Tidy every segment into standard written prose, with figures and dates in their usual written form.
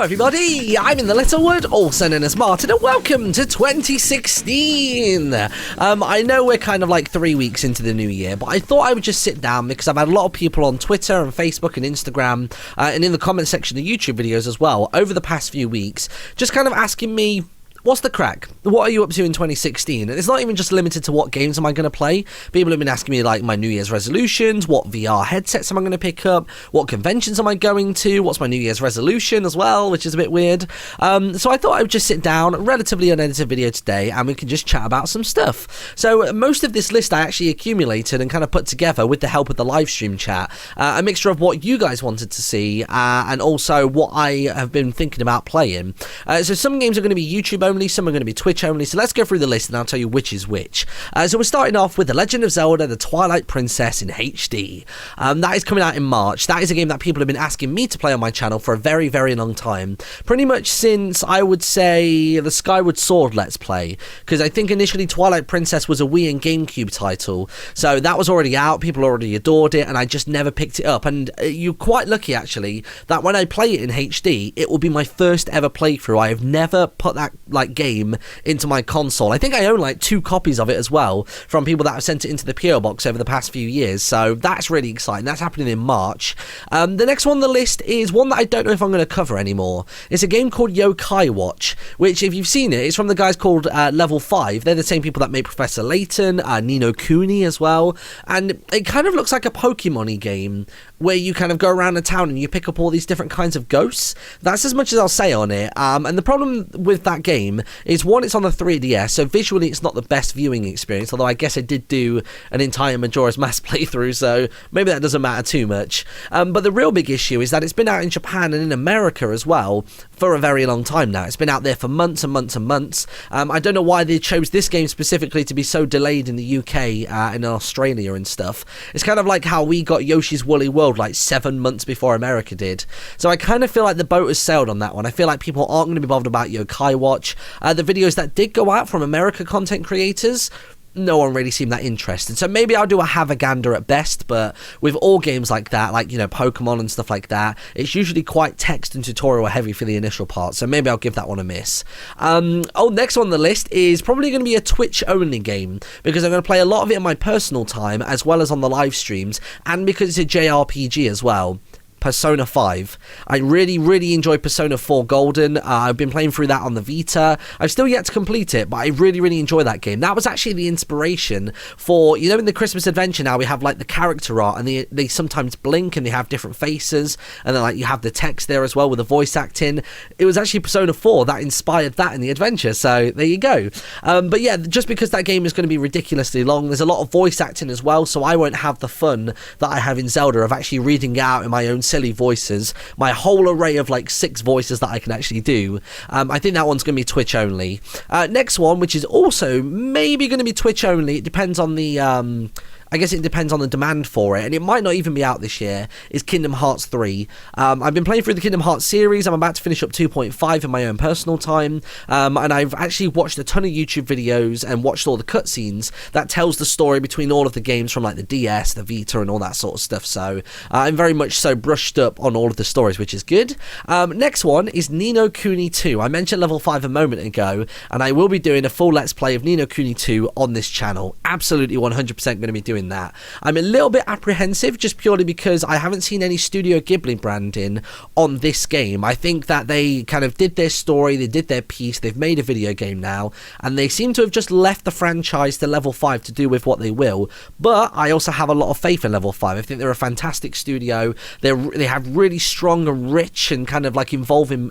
everybody, I'm InTheLittleWood, also known as Martin, and welcome to 2016. I know we're kind of like 3 weeks into the new year, but I thought I would just sit down because I've had a lot of people on Twitter and Facebook and Instagram and in the comment section of YouTube videos as well over the past few weeks, just kind of asking me, what's the crack? What are you up to in 2016? And it's not even just limited to what games am I going to play. People have been asking me like my New Year's resolutions, what VR headsets am I going to pick up, what conventions am I going to, what's my New Year's resolution as well, which is a bit weird. So I thought I would just sit down, relatively unedited video today, and we can just chat about some stuff. So most of this list I actually accumulated and kind of put together with the help of the live stream chat, a mixture of what you guys wanted to see and also what I have been thinking about playing. So some games are going to be YouTube only, some are going to be Twitch only, so let's go through the list and I'll tell you which is which. So we're starting off with The Legend of Zelda: The Twilight Princess in HD. That is coming out in March. That is a game that people have been asking me to play on my channel for a very, very long time. Pretty much since, I would say, the Skyward Sword Let's Play, because I think initially Twilight Princess was a Wii and GameCube title, so that was already out, people already adored it, and I just never picked it up. And you're quite lucky, actually, that when I play it in HD, it will be my first ever playthrough. I have never put that game into my console. I think I own like 2 copies of it as well from people that have sent it into the PO box over the past few years, so that's really exciting. That's happening in March. The next one on the list is one that I don't know if I'm going to cover anymore. It's a game called Yokai Watch, which if you've seen it, it's from the guys called Level 5. They're the same people that made Professor Layton, Ni no Kuni as well, and it kind of looks like a Pokemon-y game where you kind of go around the town and you pick up all these different kinds of ghosts. That's as much as I'll say on it. And the problem with that game is, one, it's on the 3DS, so visually it's not the best viewing experience, although I guess I did do an entire Majora's Mask playthrough, so maybe that doesn't matter too much. But the real big issue is that it's been out in Japan and in America as well for a very long time now. It's been out there for months and months and months. I don't know why they chose this game specifically to be so delayed in the UK and in Australia and stuff. It's kind of like how we got Yoshi's Woolly World like 7 months before America did. So I kind of feel like the boat has sailed on that one. I feel like people aren't going to be bothered about Yokai Watch. The videos that did go out from America content creators, no one really seemed that interested. So maybe I'll do a have a gander at best, but with all games like that, like, you know, Pokemon and stuff like that, it's usually quite text and tutorial heavy for the initial part, so maybe I'll give that one a miss. Next on the list is probably going to be a Twitch only game, because I'm going to play a lot of it in my personal time as well as on the live streams, and because it's a JRPG as well. Persona 5. I really enjoyed Persona 4 Golden. I've been playing through that on the Vita. I've still yet to complete it, but I really enjoy that game. That was actually the inspiration for, you know, in the Christmas Adventure now we have like the character art, and they sometimes blink and they have different faces, and then like you have the text there as well with the voice acting. It was actually Persona 4 that inspired that in the adventure, so there you go. But yeah, just because that game is going to be ridiculously long, there's a lot of voice acting as well, so I won't have the fun that I have in Zelda of actually reading it out in my own silly voices, my whole array of like 6 voices that I can actually do. I think that one's going to be Twitch only. Next one, which is also maybe going to be Twitch only, it depends on the I guess it depends on the demand for it, and it might not even be out this year, is Kingdom Hearts 3. I've been playing through the Kingdom Hearts series. I'm about to finish up 2.5 in my own personal time, and I've actually watched a ton of YouTube videos and watched all the cutscenes that tells the story between all of the games from like the DS, the Vita, and all that sort of stuff, so I'm very much so brushed up on all of the stories, which is good. Next one is Ni no Kuni 2. I mentioned Level 5 a moment ago, and I will be doing a full Let's Play of Ni no Kuni 2 on this channel. Absolutely 100% going to be doing that. I'm a little bit apprehensive just purely because I haven't seen any Studio Ghibli branding on this game. I think that they kind of did their story, they did their piece, they've made a video game now, and they seem to have just left the franchise to Level 5 to do with what they will. But I also have a lot of faith in Level 5. I think they're a fantastic studio. They have really strong and rich and kind of like involving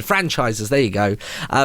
franchises, there you go.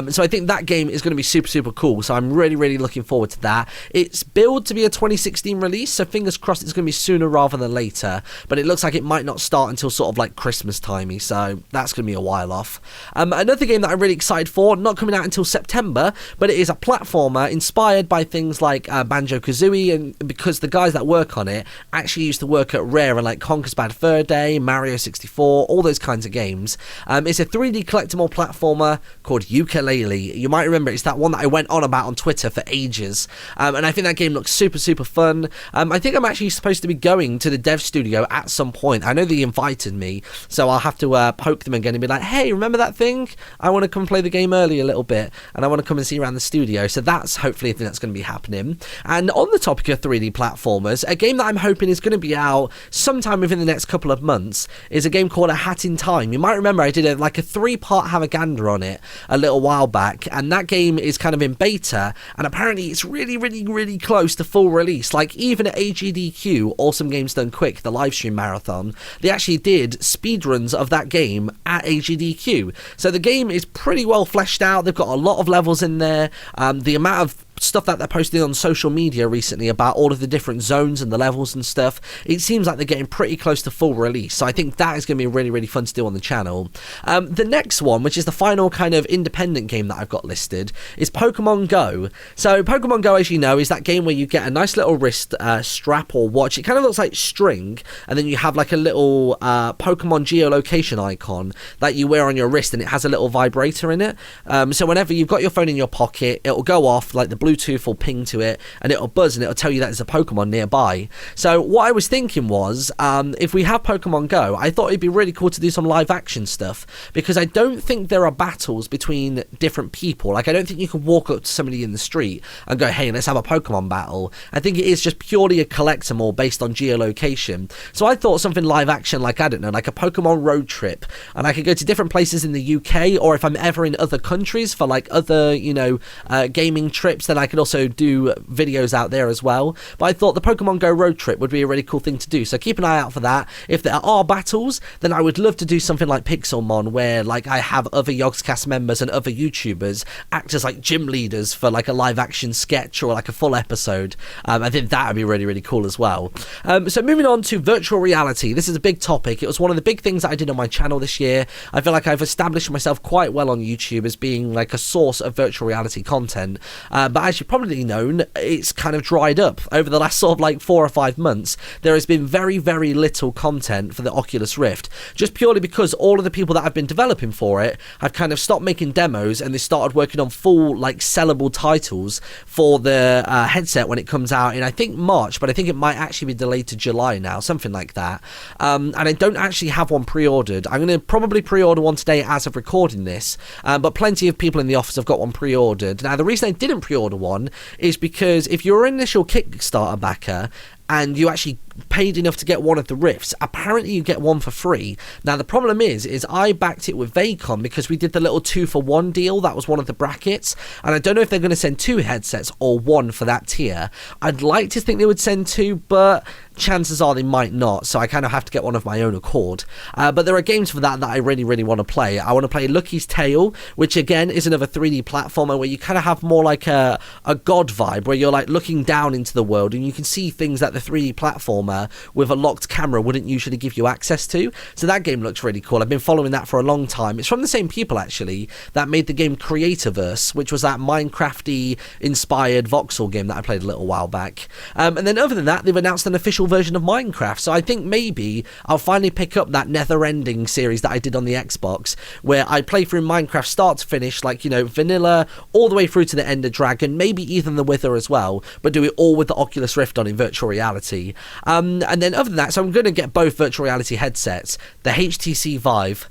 So I think that game is going to be super cool, so I'm really looking forward to that. It's billed to be a 2016 release, so fingers crossed it's going to be sooner rather than later, but it looks like it might not start until sort of like Christmas timey, so that's going to be a while off. Another game that I'm really excited for, not coming out until September, but it is a platformer inspired by things like Banjo-Kazooie, and because the guys that work on it actually used to work at Rare and like Conker's Bad Fur Day, Mario 64, all those kinds of games. It's a 3D collectible platformer called Yooka-Laylee. You might remember it's that one that I went on about on Twitter for ages, and I think that game looks super, super fun. I think I'm actually supposed to be going to the dev studio at some point. I know they invited me, so I'll have to poke them again and be like, hey, remember that thing? I want to come play the game early a little bit, and I want to come and see around the studio. So that's hopefully a thing that's going to be happening. And on the topic of 3D platformers, a game that I'm hoping is going to be out sometime within the next couple of months is a game called A Hat in Time. You might remember I did a 3-part Havagander on it a little while back, and that game is kind of in beta, and apparently it's really, really, really close to full release. Like, even at AGDQ, Awesome Games Done Quick, the live stream marathon, they actually did speedruns of that game at AGDQ. So the game is pretty well fleshed out. They've got a lot of levels in there. The amount of stuff that they're posting on social media recently about all of the different zones and the levels and stuff, it seems like they're getting pretty close to full release. So I think that is going to be really, really fun to do on the channel. The next one, which is the final kind of independent game that I've got listed, is Pokemon Go. So Pokemon Go, as you know, is that game where you get a nice little wrist strap or watch. It kind of looks like string, and then you have like a little Pokemon geolocation icon that you wear on your wrist, and it has a little vibrator in it. So whenever you've got your phone in your pocket, it'll go off, like the Bluetooth will ping to it, and it'll buzz, and it'll tell you that there's a Pokemon nearby. So what I was thinking was, if we have Pokemon Go, I thought it'd be really cool to do some live action stuff, because I don't think there are battles between different people. Like, I don't think you can walk up to somebody in the street and go, hey, let's have a Pokemon battle. I think it is just purely a collectible based on geolocation. So I thought something live action, like, I don't know, like a Pokemon road trip, and I could go to different places in the UK, or if I'm ever in other countries for like other, you know, gaming trips, then I could also do videos out there as well. But I thought the Pokemon Go road trip would be a really cool thing to do, so keep an eye out for that. If there are battles, then I would love to do something like Pixelmon, where like I have other Yogscast members and other YouTubers act as like gym leaders for like a live action sketch or like a full episode. I think that would be really, really cool as well. So moving on to virtual reality, this is a big topic. It was one of the big things that I did on my channel this year. I feel like I've established myself quite well on YouTube as being like a source of virtual reality content, but as you've probably known, it's kind of dried up over the last sort of like 4 or 5 months. There has been very, very little content for the Oculus Rift, just purely because all of the people that have been developing for it have kind of stopped making demos, and they started working on full like sellable titles for the headset when it comes out in, I think, March, but I think it might actually be delayed to July now, something like that. And I don't actually have one pre-ordered. I'm going to probably pre-order one today as of recording this, but plenty of people in the office have got one pre-ordered. Now, the reason I didn't pre-order one is because if you're an initial Kickstarter backer and you actually paid enough to get one of the Rifts, apparently you get one for free. Now the problem is I backed it with Vacom because we did the little 2-for-1 deal. That was one of the brackets, and I don't know if they're going to send 2 headsets or 1 for that tier. I'd like to think they would send 2, but chances are they might not, so I kind of have to get one of my own accord. But there are games for that I really, really want to play. I want to play Lucky's Tale, which again is another 3D platformer where you kind of have more like a god vibe, where you're like looking down into the world and you can see things that the 3D platformer with a locked camera wouldn't usually give you access to. So that game looks really cool. I've been following that for a long time. It's from the same people actually that made the game Creatorverse, which was that Minecrafty inspired voxel game that I played a little while back. And then other than that, they've announced an official version of Minecraft, so I think maybe I'll finally pick up that Nether Ending series that I did on the Xbox, where I play through Minecraft start to finish, like, you know, vanilla all the way through to the Ender Dragon, maybe even the Wither as well, but do it all with the Oculus Rift on in virtual reality. And then other than that, so I'm going to get both virtual reality headsets, the HTC Vive.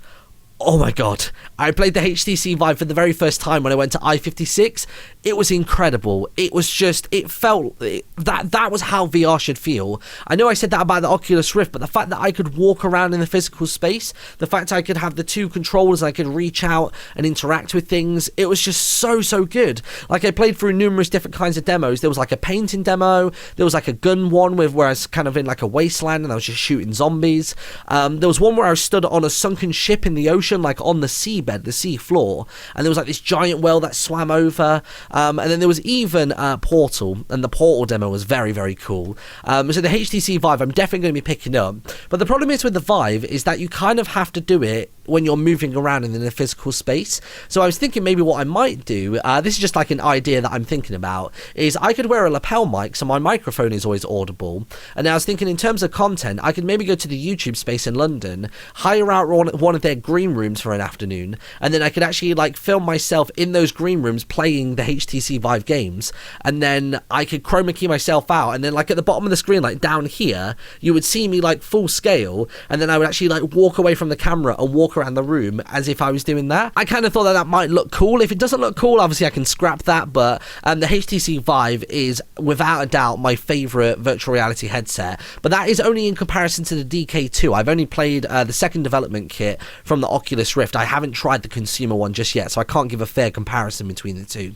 Oh my god, I played the HTC Vive for the very first time when I went to I-56. It was incredible. It was just, it felt, that was how VR should feel. I know I said that about the Oculus Rift, but the fact that I could walk around in the physical space, the fact I could have the 2 controllers, I could reach out and interact with things, it was just so good. Like, I played through numerous different kinds of demos. There was like a painting demo, there was like a gun one where I was kind of in like a wasteland and I was just shooting zombies. There was one where I was stood on a sunken ship in the ocean, like on the seabed, the sea floor, and there was like this giant whale that swam over, and then there was even Portal, and the Portal demo was very cool. So the HTC Vive I'm definitely going to be picking up, but the problem is with the Vive is that you kind of have to do it when you're moving around in a physical space. So I was thinking maybe what I might do, this is just like an idea that I'm thinking about, is I could wear a lapel mic so my microphone is always audible. And I was thinking in terms of content, I could maybe go to the YouTube space in London, hire out one of their green rooms for an afternoon, and then I could actually like film myself in those green rooms playing the HTC Vive games, and then I could chroma key myself out, and then like at the bottom of the screen, like down here, you would see me like full scale, and then I would actually like walk away from the camera and walk around the room as if I was doing that. I kind of thought that might look cool. If it doesn't look cool, obviously I can scrap that, but the HTC Vive is without a doubt my favorite virtual reality headset, but that is only in comparison to the DK2. I've only played the second development kit from the Oculus Rift. I haven't tried the consumer one just yet, so I can't give a fair comparison between the two.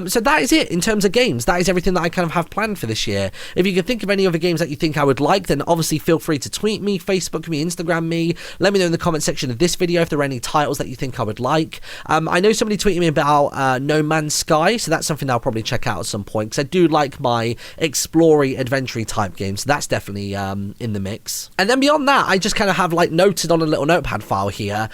So that is it in terms of games. That is everything that I kind of have planned for this year. If you can think of any other games that you think I would like, then obviously feel free to tweet me, Facebook me, Instagram me. Let me know in the comment section of this video if there are any titles that you think I would like. I know somebody tweeted me about No Man's Sky, so that's something I'll probably check out at some point, because I do like my explory, adventure type games, so that's definitely in the mix. And then beyond that, I just kind of have like noted on a little notepad file here,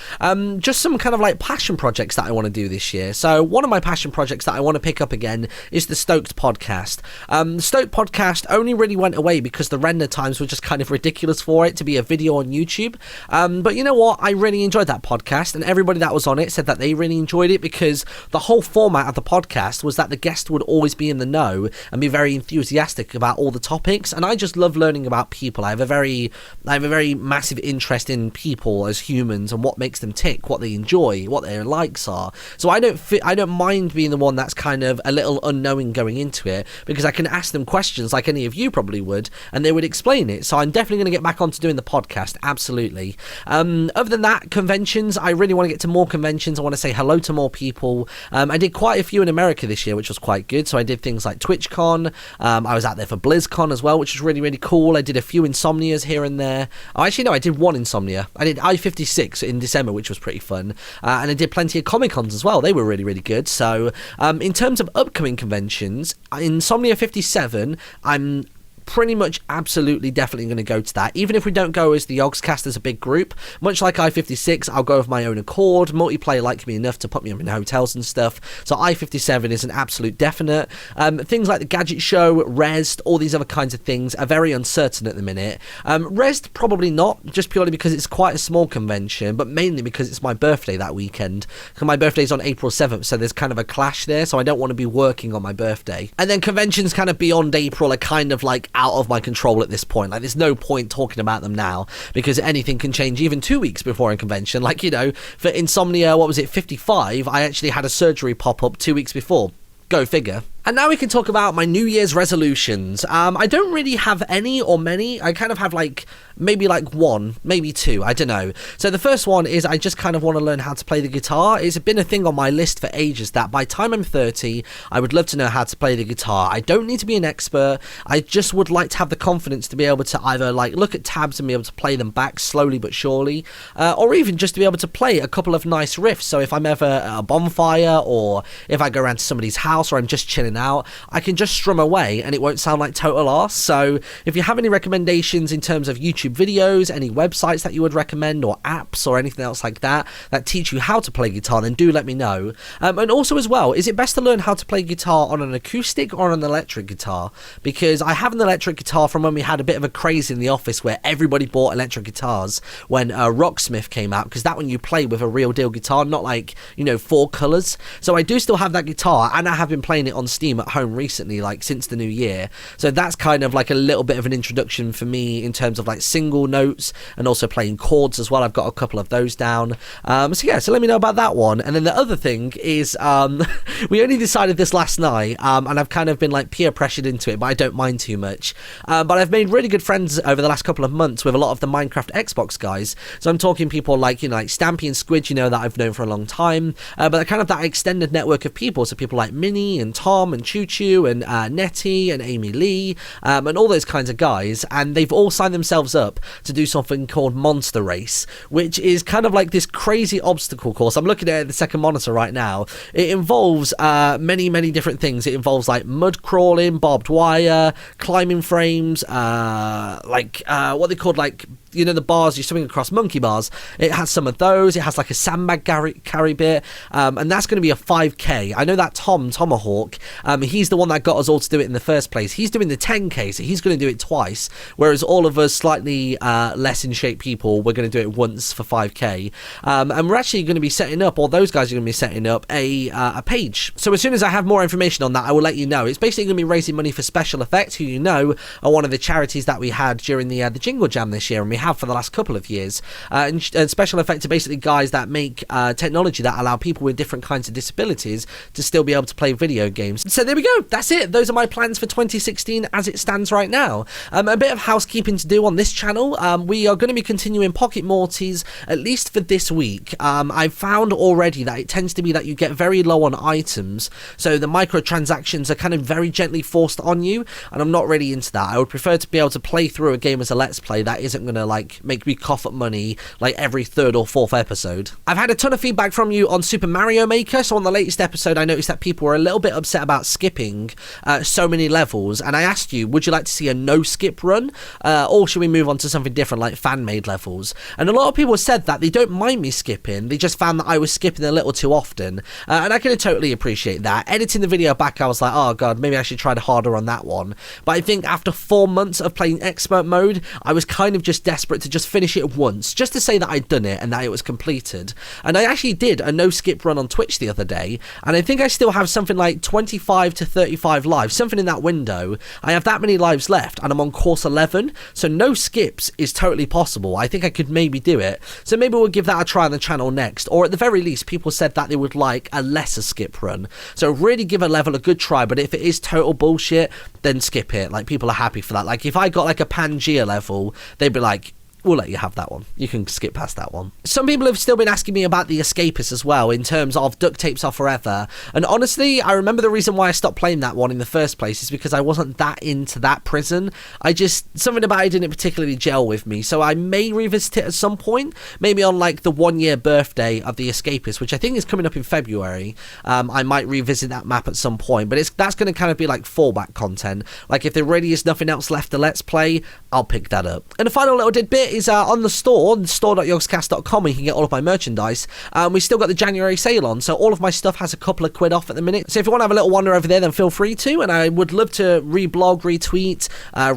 just some kind of like passion projects that I want to do this year. So one of my passion projects that I want to pick up again is the Stoked podcast. The Stoked podcast only really went away because the render times were just kind of ridiculous for it to be a video on YouTube. But you know what? I really enjoyed that podcast, and everybody that was on it said that they really enjoyed it because the whole format of the podcast was that the guest would always be in the know and be very enthusiastic about all the topics. And I just love learning about people. I have a very massive interest in people as humans and what makes them tick, what they enjoy, what their likes are. So I don't mind being the one that's kind of a little unknowing going into it, because I can ask them questions like any of you probably would, and they would explain it. So I'm definitely going to get back onto doing the podcast, absolutely. Other than that, conventions, I really want to get to more conventions. I want to say hello to more people. I did quite a few in America this year, which was quite good. So I did things like TwitchCon. I was out there for BlizzCon as well, which was really, really cool. I did a few Insomnias here and there. Oh, actually, no, I did one Insomnia. I did I-56 in December, which was pretty fun. And I did plenty of Comic-Cons as well. They were really, really good. So in terms of upcoming conventions, Insomnia 57, I'm pretty much absolutely definitely going to go to that, even if we don't go as the Yogscast as a big group. Much like I-56, I'll go of my own accord. Multiplayer liked me enough to put me up in hotels and stuff, so I-57 is an absolute definite. Things like the Gadget Show, Rezzed, all these other kinds of things are very uncertain at the minute. Rezzed probably not, just purely because it's quite a small convention, but mainly because it's my birthday that weekend. My birthday's on April 7th, so there's kind of a clash there, so I don't want to be working on my birthday. And then conventions kind of beyond April are kind of like out of my control at this point. Like, there's no point talking about them now because anything can change even 2 weeks before a convention. Like, you know, for Insomnia, 55, I actually had a surgery pop up 2 weeks before. Go figure. And now we can talk about my New Year's resolutions. I don't really have any or many. I kind of have maybe one, maybe two, I don't know. So the first one is I just kind of want to learn how to play the guitar. It's been a thing on my list for ages that by the time I'm 30, I would love to know how to play the guitar. I don't need to be an expert. I just would like to have the confidence to be able to either look at tabs and be able to play them back slowly but surely, or even just to be able to play a couple of nice riffs. So if I'm ever at a bonfire, or if I go around to somebody's house, or I'm just chilling out, I can just strum away and it won't sound like total arse. So if you have any recommendations in terms of YouTube videos, any websites that you would recommend, or apps or anything else like that teach you how to play guitar, then do let me know. And also as well, is it best to learn how to play guitar on an acoustic or on an electric guitar? Because I have an electric guitar from when we had a bit of a craze in the office where everybody bought electric guitars when Rocksmith came out, because that one you play with a real deal guitar, not four colours. So I do still have that guitar, and I have been playing it on Steam at home recently, since the new year. So that's kind of a little bit of an introduction for me in terms of single notes and also playing chords as well. I've got a couple of those down. So let me know about that one. And then the other thing is we only decided this last night, and I've kind of been peer pressured into it, but I don't mind too much. But I've made really good friends over the last couple of months with a lot of the Minecraft Xbox guys. So I'm talking people like Stampy and Squid, that I've known for a long time, but kind of that extended network of people. So people like Minnie and Tom and Choo Choo and Nettie and Amy Lee, and all those kinds of guys, and they've all signed themselves up to do something called Monster Race, which is kind of this crazy obstacle course. I'm looking at the second monitor right now. It involves many different things. It involves mud crawling, barbed wire, climbing frames, what they called you know, the bars you're swimming across, monkey bars. It has some of those. It has like a sandbag carry bit, and that's going to be a 5k. I know that Tomahawk, he's the one that got us all to do it in the first place. He's doing the 10k, so he's going to do it twice, whereas all of us slightly less in shape people, we're going to do it once for 5k. And we're actually going to be setting up, or those guys are going to be setting up a page. So as soon as I have more information on that, I will let you know. It's basically going to be raising money for Special Effects, who you know are one of the charities that we had during the Jingle Jam this year, and we have for the last couple of years. And Special Effects are basically guys that make technology that allow people with different kinds of disabilities to still be able to play video games. So there we go. That's it. Those are my plans for 2016 as it stands right now. A bit of housekeeping to do on this channel. We are going to be continuing Pocket Mortys at least for this week. I've found already that it tends to be that you get very low on items, so the microtransactions are kind of very gently forced on you, and I'm not really into that. I would prefer to be able to play through a game as a let's play that isn't going to like make me cough up money like every third or fourth episode. I've had a ton of feedback from you on Super Mario Maker, so on the latest episode I noticed that people were a little bit upset about skipping so many levels, and I asked you, would you like to see a no skip run, or should we move on to something different like fan made levels? And a lot of people said that they don't mind me skipping, they just found that I was skipping a little too often, and I can totally appreciate that. Editing the video back, I was like, oh god, maybe I should try harder on that one, but I think after 4 months of playing expert mode, I was kind of just desperate to just finish it once, just to say that I'd done it and that it was completed. And I actually did a no skip run on Twitch the other day, and I think I still have something like 25 to 35 lives, something in that window. I have that many lives left, and I'm on course 11, so no skips is totally possible. I think I could maybe do it, so maybe we'll give that a try on the channel next, or at the very least, people said that they would like a lesser skip run, so really give a level a good try, but if it is total bullshit, then skip it. Like, people are happy for that. Like, if I got like a Pangea level, they'd be like, we'll let you have that one. You can skip past that one. Some people have still been asking me about the Escapist as well, in terms of Duct Tapes Are Forever. And honestly, I remember the reason why I stopped playing that one in the first place is because I wasn't that into that prison. Something about it didn't particularly gel with me. So I may revisit it at some point, maybe on like the 1-year birthday of the Escapist, which I think is coming up in February. I might revisit that map at some point, but that's going to kind of be like fallback content. Like, if there really is nothing else left to Let's Play, I'll pick that up. And the final little tidbit is on the store.yogscast.com, where you can get all of my merchandise. We still got the January sale on, so all of my stuff has a couple of quid off at the minute. So if you want to have a little wander over there, then feel free to, and I would love to reblog, retweet,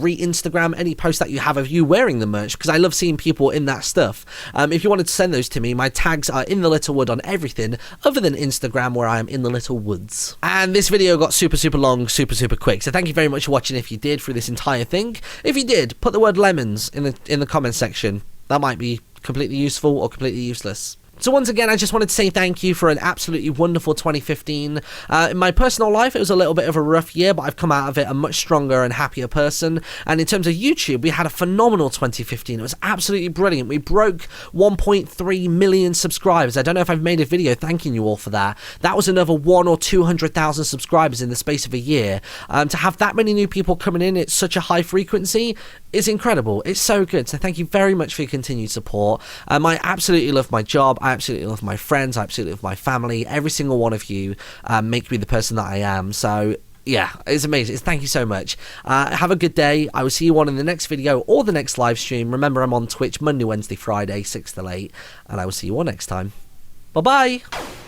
re-Instagram any post that you have of you wearing the merch, because I love seeing people in that stuff. If you wanted to send those to me, my tags are InTheLittleWood on everything other than Instagram, where I am InTheLittleWoods. And this video got super long, super quick, so thank you very much for watching if you did through this entire thing. If you did, put the word lemons in the comment section. That might be completely useful or completely useless. So once again, I just wanted to say thank you for an absolutely wonderful 2015. In my personal life, it was a little bit of a rough year, but I've come out of it a much stronger and happier person. And in terms of YouTube, we had a phenomenal 2015. It was absolutely brilliant. We broke 1.3 million subscribers. I don't know if I've made a video thanking you all for that. That was another 100,000 or 200,000 subscribers in the space of a year. To have that many new people coming in at such a high frequency is incredible. It's so good. So thank you very much for your continued support. I absolutely love my job. I absolutely love my friends. I absolutely love my family. Every single one of you make me the person that I am. So yeah, it's amazing. Thank you so much. Have a good day. I will see you on in the next video or the next live stream. Remember, I'm on Twitch Monday, Wednesday, Friday, 6 to 8, and I will see you all next time. Bye bye.